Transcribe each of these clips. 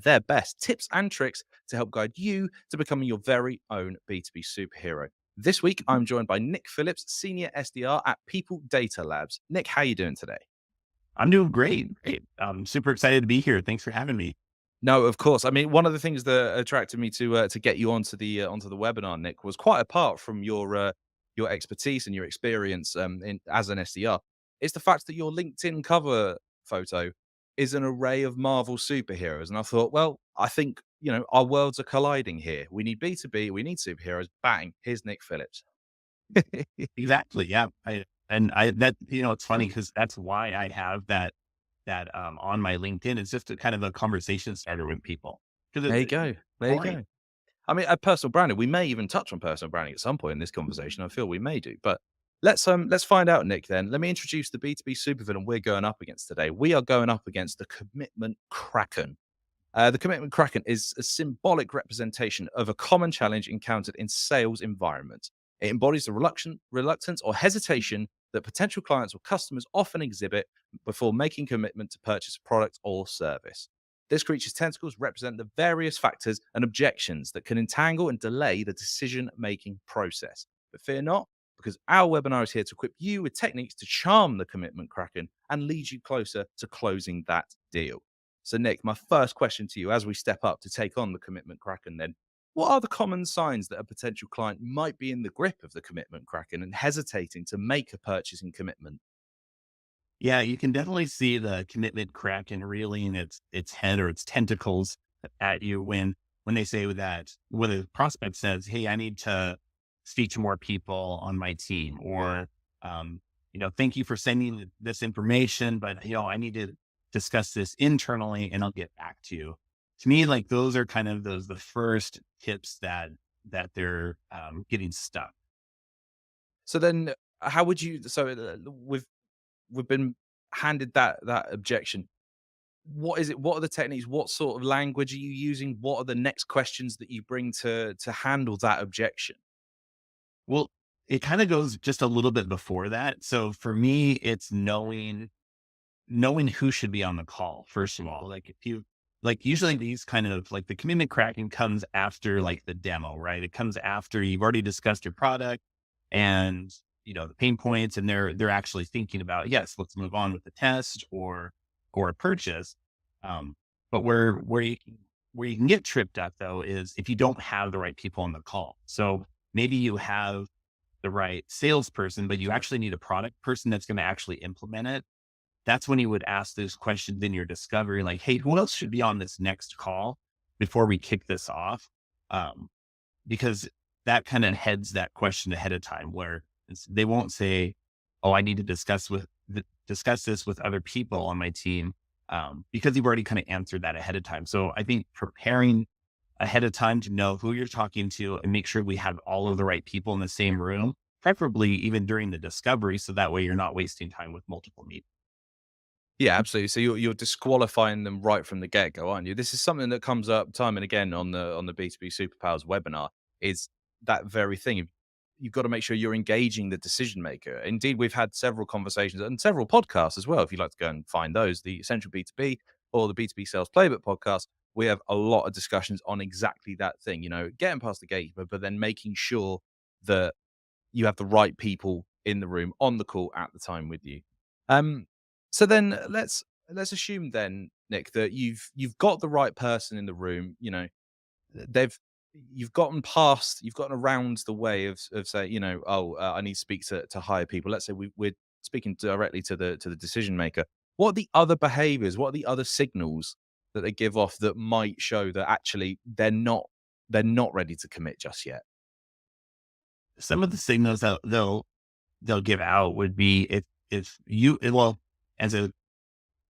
their best tips and tricks to help guide you to becoming your very own B2B superhero. This week, I'm joined by Nick Phillips, Senior SDR at People Data Labs. Nick, how are you doing today? I'm doing great. Great. I'm super excited to be here. Thanks for having me. No, of course. I mean, one of the things that attracted me to get you onto the webinar, Nick, was quite apart from your expertise and your experience as an SDR. It's the fact that your LinkedIn cover photo is an array of Marvel superheroes, and I thought, well, I think our worlds are colliding here. We need B2B, we need superheroes. Bang! Here's Nick Phillips. Exactly. Yeah. It's funny because that's why I have that on my LinkedIn. It's just a kind of a conversation starter with people because There it's you go. There you boring. go. I mean, personal branding. We may even touch on personal branding at some point in this conversation. I feel we may do, but let's find out, Nick. Then let me introduce the B2B supervillain we're going up against today. We are going up against the Commitment Kraken. The Commitment Kraken is a symbolic representation of a common challenge encountered in sales environments. It embodies the reluctance or hesitation that potential clients or customers often exhibit before making commitment to purchase a product or service. This creature's tentacles represent the various factors and objections that can entangle and delay the decision making process. But fear not, because our webinar is here to equip you with techniques to charm the Commitment Kraken and lead you closer to closing that deal. So, Nick, my first question to you as we step up to take on the Commitment Kraken, then, what are the common signs that a potential client might be in the grip of the Commitment Kraken and hesitating to make a purchasing commitment? Yeah, you can definitely see the commitment Kraken reeling its head or its tentacles at you when they say that when a prospect says, "Hey, I need to speak to more people on my team," or "Thank you for sending this information, but I need to discuss this internally, and I'll get back to you." To me, like those are kind of the first tips that they're getting stuck. So then, how would you? So we've been handed that objection. What is it? What are the techniques? What sort of language are you using? What are the next questions that you bring to handle that objection? Well, it kind of goes just a little bit before that. So for me, it's knowing who should be on the call, first of all. Like if you like usually these kind of like the commitment cracking comes after like the demo, right? It comes after you've already discussed your product and the pain points, and they're actually thinking about, yes, let's move on with the test or a purchase. Um, but where you can get tripped up though is if you don't have the right people on the call. So maybe you have the right salesperson, but you actually need a product person that's going to actually implement it. That's when you would ask those questions in your discovery, like, "Hey, who else should be on this next call before we kick this off?" Um, because that kind of heads that question ahead of time where they won't say, "Oh, I need to discuss this with other people on my team," because you've already kind of answered that ahead of time. So I think preparing ahead of time to know who you're talking to and make sure we have all of the right people in the same room, preferably even during the discovery. So that way you're not wasting time with multiple meetings. Yeah, absolutely. So you're disqualifying them right from the get go, aren't you? This is something that comes up time and again on the B2B Superpowers webinar. Is that very thing? You've got to make sure you're engaging the decision maker. Indeed, we've had several conversations and several podcasts as well. If you'd like to go and find those, the Essential B2B or the B2B Sales Playbook podcast, we have a lot of discussions on exactly that thing. Getting past the gatekeeper, but then making sure that you have the right people in the room on the call at the time with you. Um, so then let's assume then, Nick, that you've got the right person in the room. They've you've gotten around the way of say, I need to speak to higher people. Let's say we're speaking directly to the decision maker. What are the other behaviors? What are the other signals that they give off that might show that actually they're not ready to commit just yet? Some of the signals that they'll give out would be if you well, as a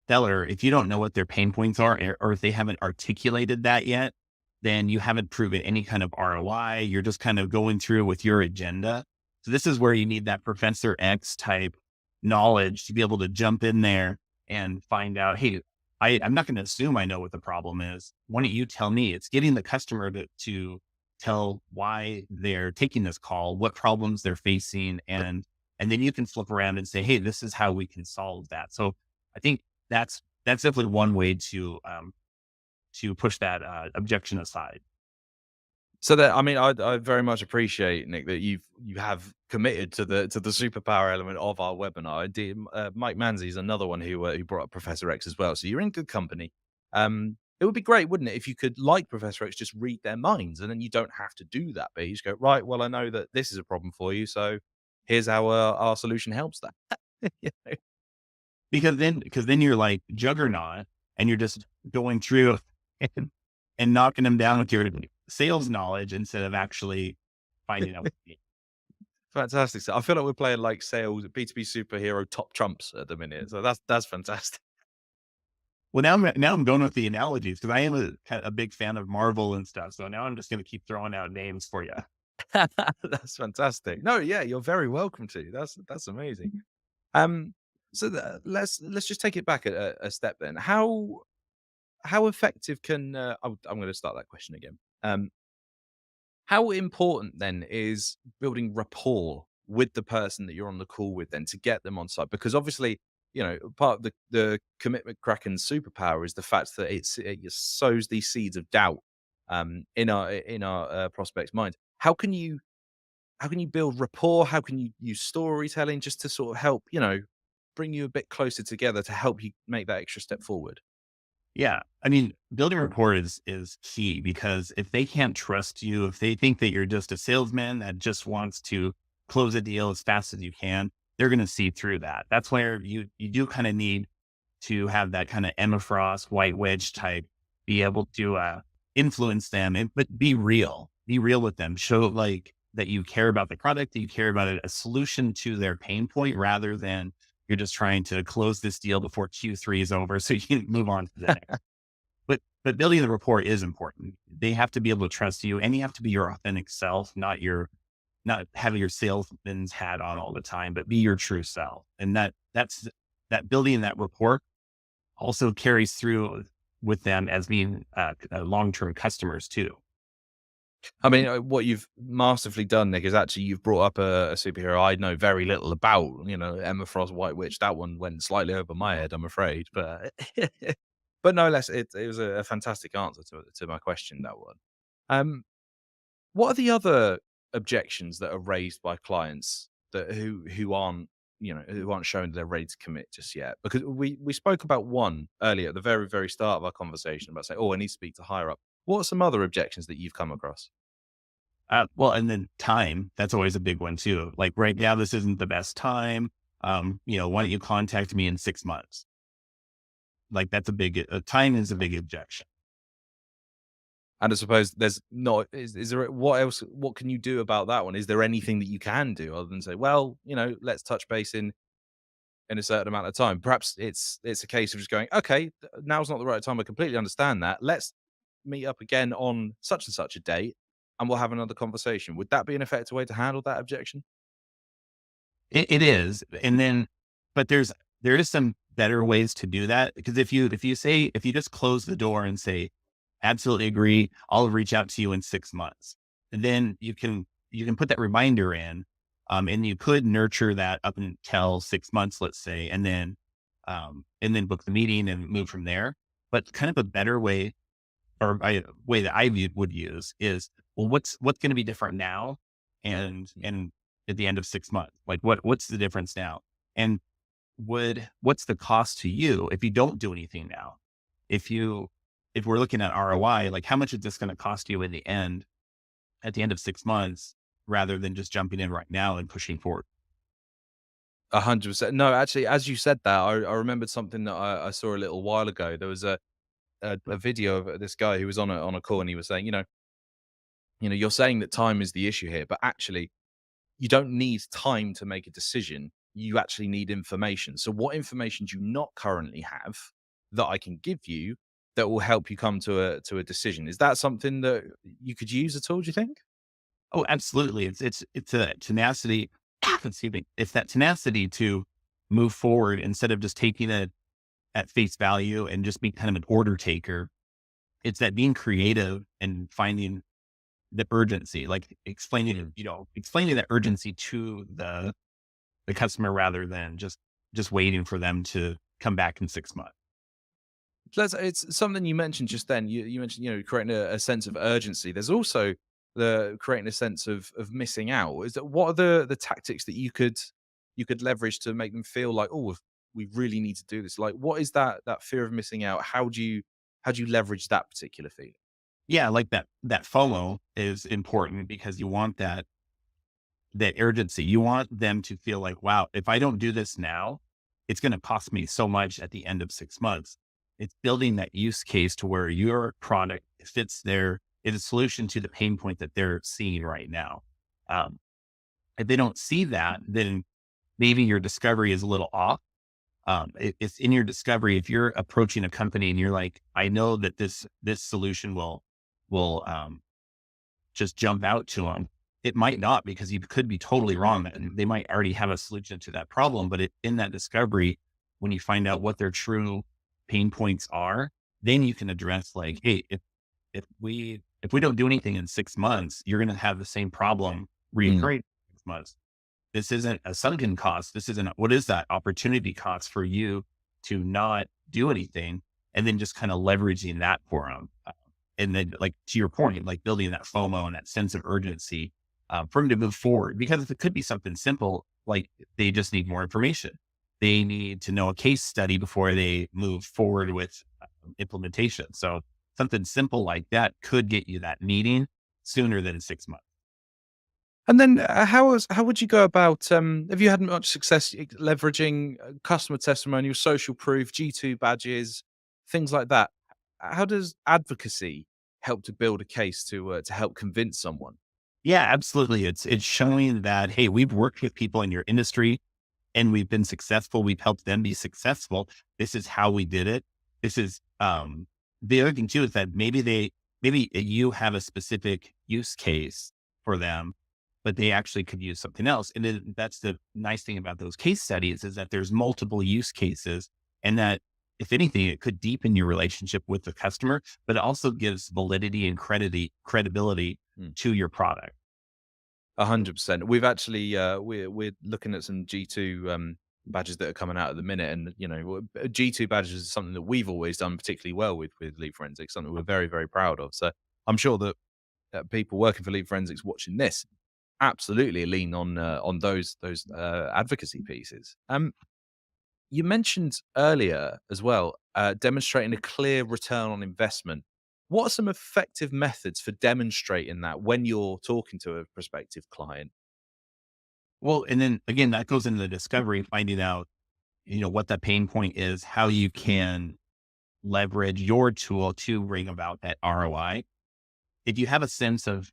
seller, if you don't know what their pain points are or if they haven't articulated that yet, then you haven't proven any kind of ROI. You're just kind of going through with your agenda. So this is where you need that Professor X type knowledge to be able to jump in there and find out, hey, I'm not going to assume I know what the problem is. Why don't you tell me? It's getting the customer to tell why they're taking this call, what problems they're facing, and then you can flip around and say, hey, this is how we can solve that. So I think that's definitely one way to push that objection aside. So that I mean, I very much appreciate, Nick, that you have committed to the superpower element of our webinar. I did, Mike Manzi is another one who brought up Professor X as well. So you're in good company. It would be great, wouldn't it, if you could, like Professor X, just read their minds, and then you don't have to do that. But you just go, right. Well, I know that this is a problem for you, so here's how our solution helps that. You know? Because then you're like juggernaut and you're just going through and, and knocking them down with your sales knowledge instead of actually finding out. Fantastic. So I feel like we're playing like sales B2B superhero top trumps at the minute. So that's fantastic. Well, now I'm going with the analogies because I am a big fan of Marvel and stuff. So now I'm just going to keep throwing out names for you. That's fantastic. No, yeah, you're very welcome to. That's amazing. Um, so let's just take it back a step then. How effective can I'm going to start that question again. How important then is building rapport with the person that you're on the call with then to get them on side? Because obviously, part of the Commitment Kraken superpower is the fact that it sows these seeds of doubt in our prospects' mind. How can you build rapport? How can you use storytelling just to sort of help, bring you a bit closer together to help you make that extra step forward? Yeah. I mean, building rapport is key because if they can't trust you, if they think that you're just a salesman that just wants to close a deal as fast as you can, they're going to see through that. That's where you do kind of need to have that kind of Emma Frost, white witch type, be able to influence them, but be real with them. Show like that you care about the product, that you care about a solution to their pain point rather than you're just trying to close this deal before Q3 is over so you can move on to the next. But building the rapport is important. They have to be able to trust you and you have to be your authentic self, not having your salesman's hat on all the time, but be your true self. And that building that rapport also carries through with them as being long-term customers too. I mean, what you've masterfully done, Nick, is actually you've brought up a superhero I know very little about. Emma Frost, White Witch. That one went slightly over my head, I'm afraid, but but no less, it was a fantastic answer to my question. That one. Um, what are the other objections that are raised by clients that who aren't showing they're ready to commit just yet? Because we spoke about one earlier at the very very start of our conversation about saying, "Oh, I need to speak to higher up." What are some other objections that you've come across? Well, and then time, that's always a big one too. Like right now, this isn't the best time. Why don't you contact me in 6 months? Like that's time is a big objection. And I suppose there's not is there what else what can you do about that one? Is there anything that you can do other than say, "Well, let's touch base in a certain amount of time." Perhaps it's a case of just going, "Okay, now's not the right time. I completely understand that. Let's meet up again on such and such a date, and we'll have another conversation." Would that be an effective way to handle that objection? It is, but there is some better ways to do that because if you just close the door and say, absolutely agree, I'll reach out to you in 6 months, and then you can put that reminder in, and you could nurture that up until 6 months, let's say, and then book the meeting and move from there. But kind of a better way or way that would use is, well, what's going to be different now, and at the end of 6 months, like what's the difference now, and what's the cost to you if you don't do anything now? If we're looking at ROI, like how much is this going to cost you in the end, at the end of 6 months, rather than just jumping in right now and pushing forward. 100%. No, actually, as you said that, I remembered something that I saw a little while ago. There was a video of this guy who was on a call, and he was saying, you're saying that time is the issue here, but actually, you don't need time to make a decision. You actually need information. So, what information do you not currently have that I can give you that will help you come to a decision? Is that something that you could use at all? Do you think? Oh, absolutely. It's a tenacity. Excuse me. It's that tenacity to move forward instead of just taking it at face value and just being kind of an order taker. It's that being creative and finding the urgency, like explaining that urgency to the customer rather than just waiting for them to come back in 6 months. It's something you mentioned just then. You mentioned, creating a sense of urgency. There's also the creating a sense of missing out. Is that what are the tactics that you could leverage to make them feel like, oh, we really need to do this? Like, what is that fear of missing out? How do you leverage that particular feeling? Yeah, like that FOMO is important because you want that urgency. You want them to feel like, wow, if I don't do this now, it's going to cost me so much at the end of 6 months. It's building that use case to where your product fits is a solution to the pain point that they're seeing right now. Um, if they don't see that, then maybe your discovery is a little off. It's in your discovery. If you're approaching a company and you're like, I know that this solution will just jump out to them. It might not, because you could be totally wrong. And they might already have a solution to that problem. But in that discovery, when you find out what their true pain points are, then you can address like, hey, if we don't do anything in 6 months, you're going to have the same problem Mm. reoccurring in 6 months. This isn't a sunken cost. This isn't, what is that opportunity cost for you to not do anything, and then just kind of leveraging that for them. And then, like, to your point, like building that FOMO and that sense of urgency for them to move forward, because it could be something simple, like they just need more information. They need to know a case study before they move forward with implementation. So something simple like that could get you that meeting sooner than 6 months. And then, how would you go about? Have you had much success leveraging customer testimonials, social proof, G2 badges, things like that? How does advocacy help to build a case to help convince someone? Yeah, absolutely. It's showing that, hey, we've worked with people in your industry and we've been successful. We've helped them be successful. This is how we did it. This is the other thing too, is that maybe you have a specific use case for them, but they actually could use something else. And then that's the nice thing about those case studies, is that there's multiple use cases, and that if anything, it could deepen your relationship with the customer, but it also gives validity and credibility Mm. to your product. 100%. We've actually we're looking at some G2 badges that are coming out at the minute, and G2 badges is something that we've always done particularly well with Lead Forensics, something we're very very proud of. So I'm sure that people working for Lead Forensics watching this absolutely lean on those advocacy pieces. You mentioned earlier as well, demonstrating a clear return on investment. What are some effective methods for demonstrating that when you're talking to a prospective client? Well, and then again, that goes into the discovery, finding out, what that pain point is, how you can leverage your tool to bring about that ROI. If you have a sense of,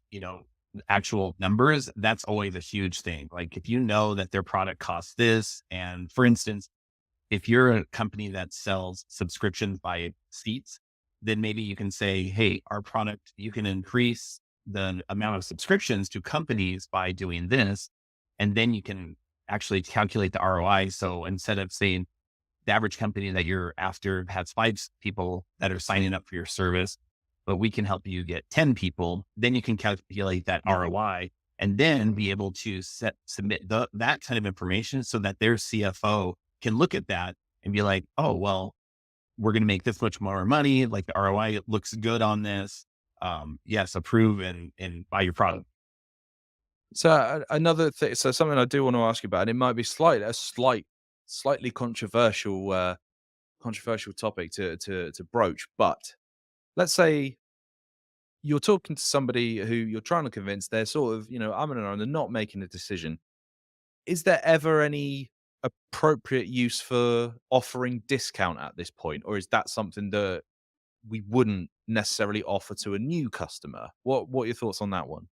actual numbers, that's always a huge thing. Like if you know that their product costs this, and for instance, if you're a company that sells subscriptions by seats, then maybe you can say, hey, our product, you can increase the amount of subscriptions to companies by doing this. And then you can actually calculate the ROI. So instead of saying the average company that you're after has people that are signing up for your service, but we can help you get 10 people, then you can calculate that ROI and then be able to submit that kind of information so that their CFO can look at that and be like, oh, well, we're going to make this much more money. Like the ROI looks good on this. Yes, approve and buy your product. So another thing, so something I do want to ask you about, and it might be slightly controversial topic to broach, but let's say you're talking to somebody who you're trying to convince, they're sort of, I'm and they're not making a decision. Is there ever any appropriate use for offering discount at this point, or is that something that we wouldn't necessarily offer to a new customer? What are your thoughts on that one?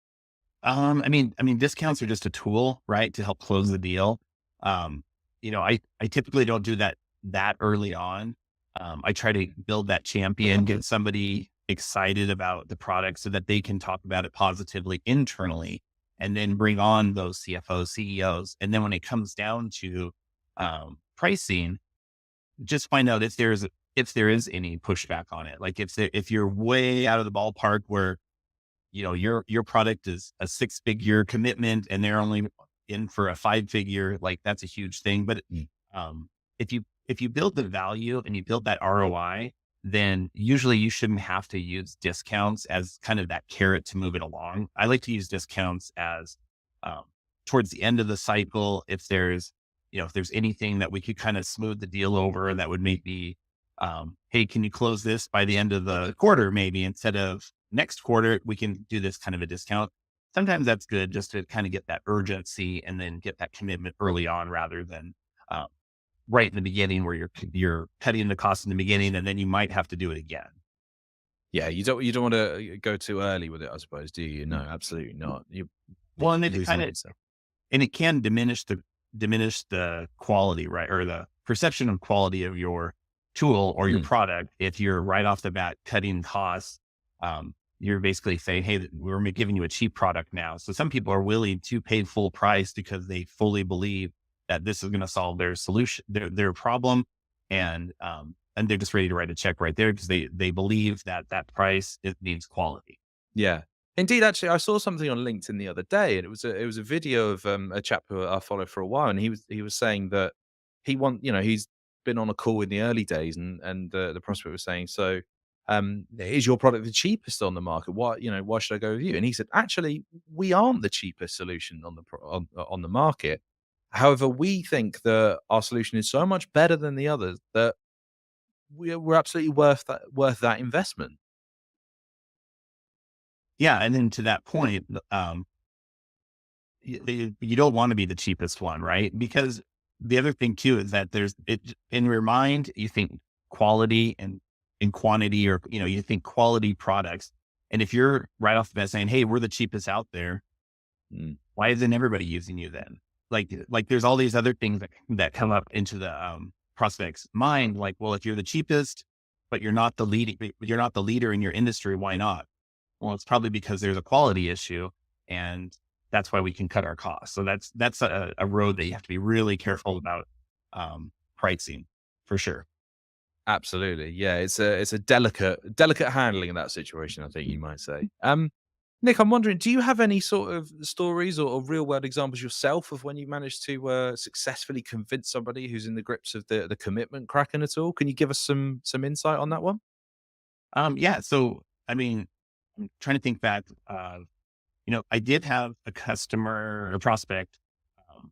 I mean, discounts are just a tool, right, to help close the deal. Um, I typically don't do that early on. I try to build that champion, get somebody excited about the product so that they can talk about it positively internally, and then bring on those CFOs, CEOs. And then when it comes down to pricing, just find out if there is any pushback on it. Like if you're way out of the ballpark where your product is a 6-figure commitment and they're only in for a 5-figure, like that's a huge thing. But um, if you build the value and you build that ROI, then usually you shouldn't have to use discounts as kind of that carrot to move it along. I like to use discounts as um, towards the end of the cycle. If there's, if there's anything that we could kind of smooth the deal over that would maybe, hey, can you close this by the end of the quarter, maybe instead of next quarter, we can do this kind of a discount. Sometimes that's good just to kind of get that urgency and then get that commitment early on rather than um, right in the beginning where you're cutting the cost in the beginning and then you might have to do it again. Yeah, you don't want to go too early with it, I suppose, do you? No, absolutely not. You Well, and it lose kind out of yourself. and it can diminish the quality, right? Or the perception of quality of your tool or your Mm. product. If you're right off the bat cutting costs, you're basically saying, hey, giving you a cheap product now. So some people are willing to pay full price because they fully believe that this is going to solve their solution, their problem. And they're just ready to write a check right there because they believe that that price, it means quality. Yeah. Indeed, actually, I saw something on LinkedIn the other day, and it was a video of a chap who I follow for a while, and he was saying that he's been on a call in the early days, and the prospect was saying, so is your product the cheapest on the market? Why should I go with you? And he said, actually, we aren't the cheapest solution on the market. However, we think that our solution is so much better than the others that we're absolutely worth that investment. Yeah. And then to that point, you don't want to be the cheapest one, right? Because the other thing too is that there's it in your mind, you think quality and in quantity, or you think quality products. And if you're right off the bat saying, "Hey, we're the cheapest out there," Mm. why isn't everybody using you then? Like there's all these other things that come up into the prospect's mind. Like, well, if you're the cheapest, but you're not the leader in your industry, why not? Well, it's probably because there's a quality issue, and that's why we can cut our costs. So that's a road that you have to be really careful about pricing for sure. Absolutely. Yeah, it's a delicate handling in that situation, I think you might say. Nick, I'm wondering, do you have any sort of stories or real world examples yourself of when you managed to successfully convince somebody who's in the grips of the commitment kraken at all? Can you give us some insight on that one? Yeah. So I mean, I'm trying to think back. I did have a customer, a prospect, um,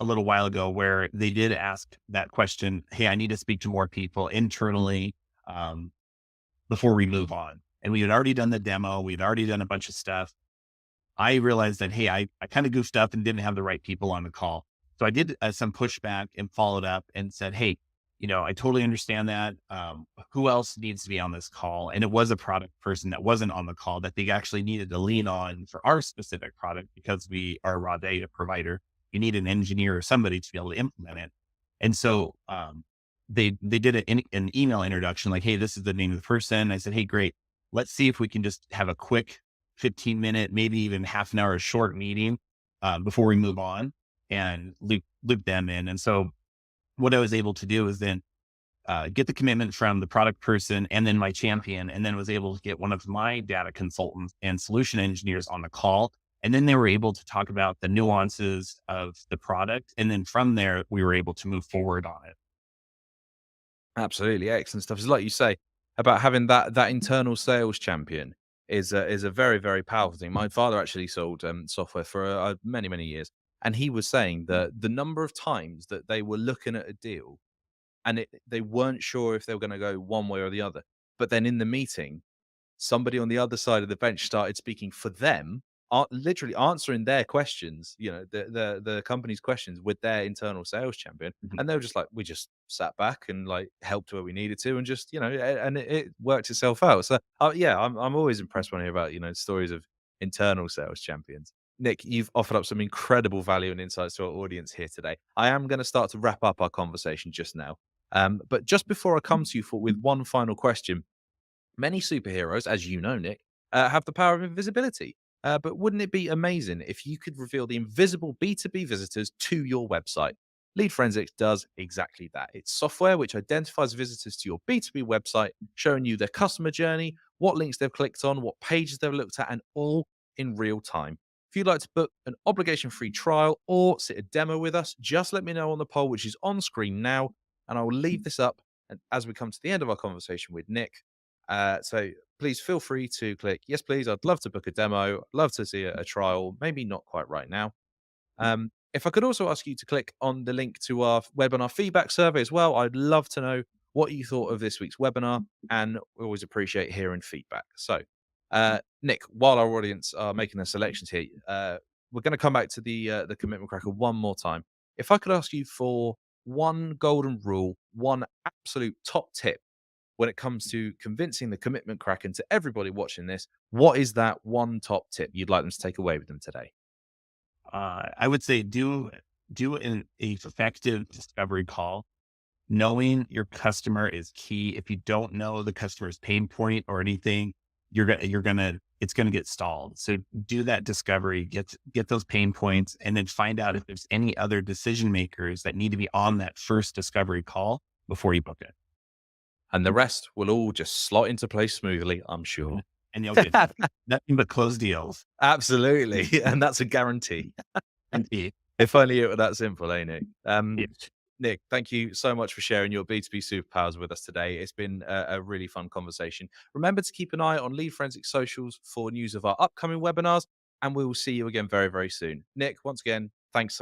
a little while ago where they did ask that question. Hey, I need to speak to more people internally. Um, Before we move on. And we had already done the demo. We had already done a bunch of stuff. I realized that, hey, I kind of goofed up and didn't have the right people on the call. So I did some pushback and followed up and said, hey, I totally understand that. Who else needs to be on this call? And it was a product person that wasn't on the call that they actually needed to lean on for our specific product because we are a raw data provider. You need an engineer or somebody to be able to implement it. And so they did an email introduction like, hey, this is the name of the person. I said, hey, great. Let's see if we can just have a quick 15-minute, maybe even half an hour short meeting before we move on and loop them in. And so what I was able to do is then get the commitment from the product person and then my champion, and then was able to get one of my data consultants and solution engineers on the call. And then they were able to talk about the nuances of the product. And then from there, we were able to move forward on it. Absolutely, excellent stuff. It's like you say about having that internal sales champion is a very very powerful thing. My father actually sold software for many years, and he was saying that the number of times that they were looking at a deal and they weren't sure if they were going to go one way or the other, but then in the meeting somebody on the other side of the bench started speaking for them, literally answering their questions, the company's questions with their internal sales champion, Mhm. and they were just like, we just sat back and like helped where we needed to, and just and it worked itself out. So yeah, I'm always impressed when I hear about stories of internal sales champions. Nick, you've offered up some incredible value and insights to our audience here today. I am going to start to wrap up our conversation just now. But just before I come to you with one final question, many superheroes, as you know, Nick, have the power of invisibility. But wouldn't it be amazing if you could reveal the invisible B2B visitors to your website? Lead Forensics does exactly that. It's software which identifies visitors to your B2B website, showing you their customer journey, what links they've clicked on, what pages they've looked at, and all in real time. If you'd like to book an obligation free trial or sit a demo with us, just let me know on the poll, which is on screen now, and I will leave this up And as we come to the end of our conversation with Nick, so please feel free to click yes, please. I'd love to book a demo, love to see a trial, maybe not quite right now. If I could also ask you to click on the link to our webinar feedback survey as well, I'd love to know what you thought of this week's webinar, and we always appreciate hearing feedback. So, Nick, while our audience are making their selections here, we're going to come back to the commitment cracker one more time. If I could ask you for one golden rule, one absolute top tip when it comes to convincing the commitment kraken to everybody watching this, what is that one top tip you'd like them to take away with them today? I would say do an effective discovery call. Knowing your customer is key. If you don't know the customer's pain point or anything, it's gonna get stalled. So do that discovery, get those pain points, and then find out if there's any other decision makers that need to be on that first discovery call before you book it. And the rest will all just slot into place smoothly, I'm And sure. and you'll get nothing but closed deals. Absolutely, and that's a guarantee. Indeed. If only it were that simple, ain't it? Yes. Nick, thank you so much for sharing your B2B superpowers with us today. It's been a really fun conversation. Remember to keep an eye on Lead Forensic socials for news of our upcoming webinars, and we will see you again very, very soon. Nick, once again, thanks so